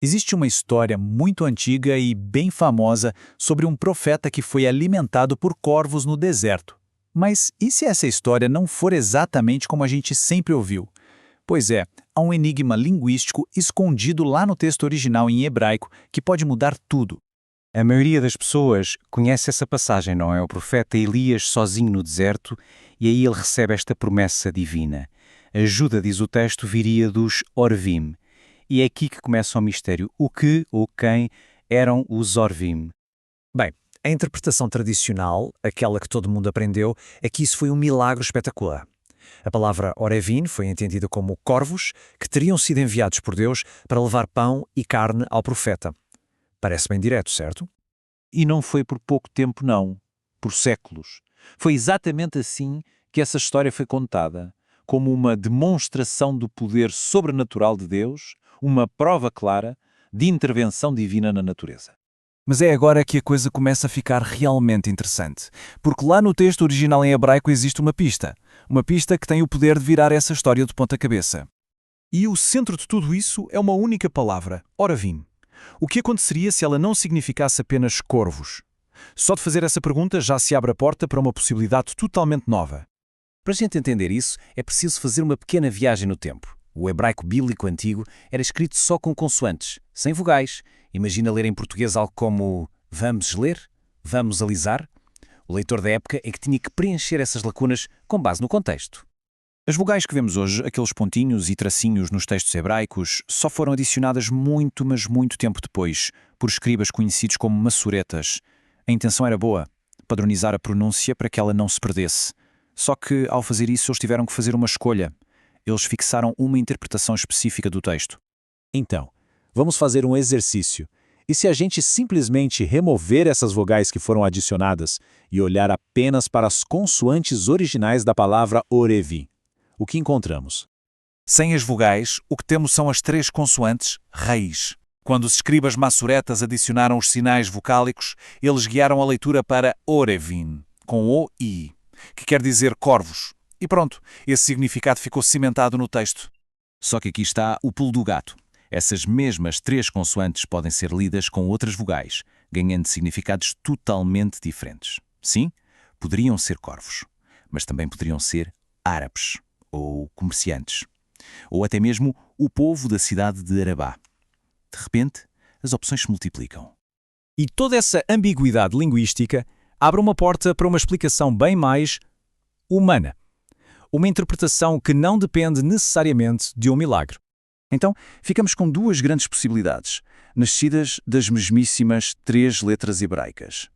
Existe uma história muito antiga e bem famosa sobre um profeta que foi alimentado por corvos no deserto. Mas e se essa história não for exatamente como a gente sempre ouviu? Pois é, há um enigma linguístico escondido lá no texto original em hebraico que pode mudar tudo. A maioria das pessoas conhece essa passagem, não é? O profeta Elias sozinho no deserto, e aí ele recebe esta promessa divina. A ajuda, diz o texto, viria dos Orvim. E é aqui que começa o mistério. O que ou quem eram os Orvim? Bem, a interpretação tradicional, aquela que todo mundo aprendeu, é que isso foi um milagre espetacular. A palavra Orevim foi entendida como corvos que teriam sido enviados por Deus para levar pão e carne ao profeta. Parece bem direto, certo? E não foi por pouco tempo, não. Por séculos. Foi exatamente assim que essa história foi contada, como uma demonstração do poder sobrenatural de Deus, uma prova clara de intervenção divina na natureza. Mas é agora que a coisa começa a ficar realmente interessante, porque lá no texto original em hebraico existe uma pista que tem o poder de virar essa história de ponta cabeça. E o centro de tudo isso é uma única palavra, Oravim. O que aconteceria se ela não significasse apenas corvos? Só de fazer essa pergunta já se abre a porta para uma possibilidade totalmente nova. Para a gente entender isso, é preciso fazer uma pequena viagem no tempo. O hebraico bíblico antigo era escrito só com consoantes, sem vogais. Imagina ler em português algo como vamos ler, vamos alisar. O leitor da época é que tinha que preencher essas lacunas com base no contexto. As vogais que vemos hoje, aqueles pontinhos e tracinhos nos textos hebraicos, só foram adicionadas muito, mas muito tempo depois, por escribas conhecidos como massuretas. A intenção era boa, padronizar a pronúncia para que ela não se perdesse. Só que, ao fazer isso, eles tiveram que fazer uma escolha. Eles fixaram uma interpretação específica do texto. Então, vamos fazer um exercício. E se a gente simplesmente remover essas vogais que foram adicionadas e olhar apenas para as consoantes originais da palavra Orevim? O que encontramos? Sem as vogais, o que temos são as três consoantes raiz. Quando os escribas massuretas adicionaram os sinais vocálicos, eles guiaram a leitura para Orevim, com O-I, que quer dizer corvos. E pronto, esse significado ficou cimentado no texto. Só que aqui está o pulo do gato. Essas mesmas três consoantes podem ser lidas com outras vogais, ganhando significados totalmente diferentes. Sim, poderiam ser corvos, mas também poderiam ser árabes, ou comerciantes, ou até mesmo o povo da cidade de Arabá. De repente, as opções se multiplicam. E toda essa ambiguidade linguística abre uma porta para uma explicação bem mais humana. Uma interpretação que não depende necessariamente de um milagre. Então, ficamos com duas grandes possibilidades, nascidas das mesmíssimas três letras hebraicas.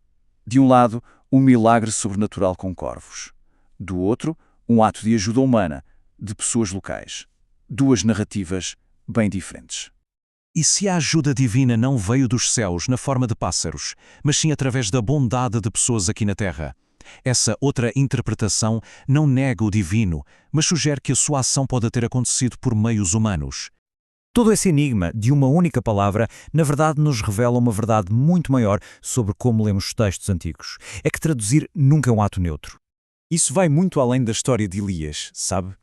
De um lado, um milagre sobrenatural com corvos. Do outro, um ato de ajuda humana, de pessoas locais. Duas narrativas bem diferentes. E se a ajuda divina não veio dos céus na forma de pássaros, mas sim através da bondade de pessoas aqui na Terra? Essa outra interpretação não nega o divino, mas sugere que a sua ação pode ter acontecido por meios humanos. Todo esse enigma de uma única palavra, na verdade, nos revela uma verdade muito maior sobre como lemos os textos antigos. É que traduzir nunca é um ato neutro. Isso vai muito além da história de Elias, sabe?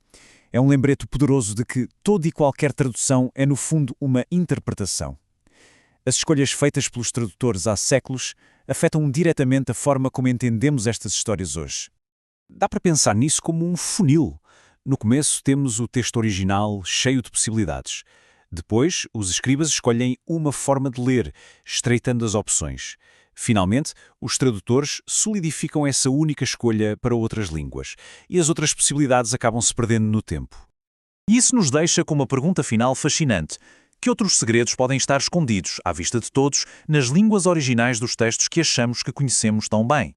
É um lembrete poderoso de que toda e qualquer tradução é, no fundo, uma interpretação. As escolhas feitas pelos tradutores há séculos afetam diretamente a forma como entendemos estas histórias hoje. Dá para pensar nisso como um funil. No começo temos o texto original cheio de possibilidades. Depois, os escribas escolhem uma forma de ler, estreitando as opções. Finalmente, os tradutores solidificam essa única escolha para outras línguas, e as outras possibilidades acabam se perdendo no tempo. E isso nos deixa com uma pergunta final fascinante. Que outros segredos podem estar escondidos, à vista de todos, nas línguas originais dos textos que achamos que conhecemos tão bem?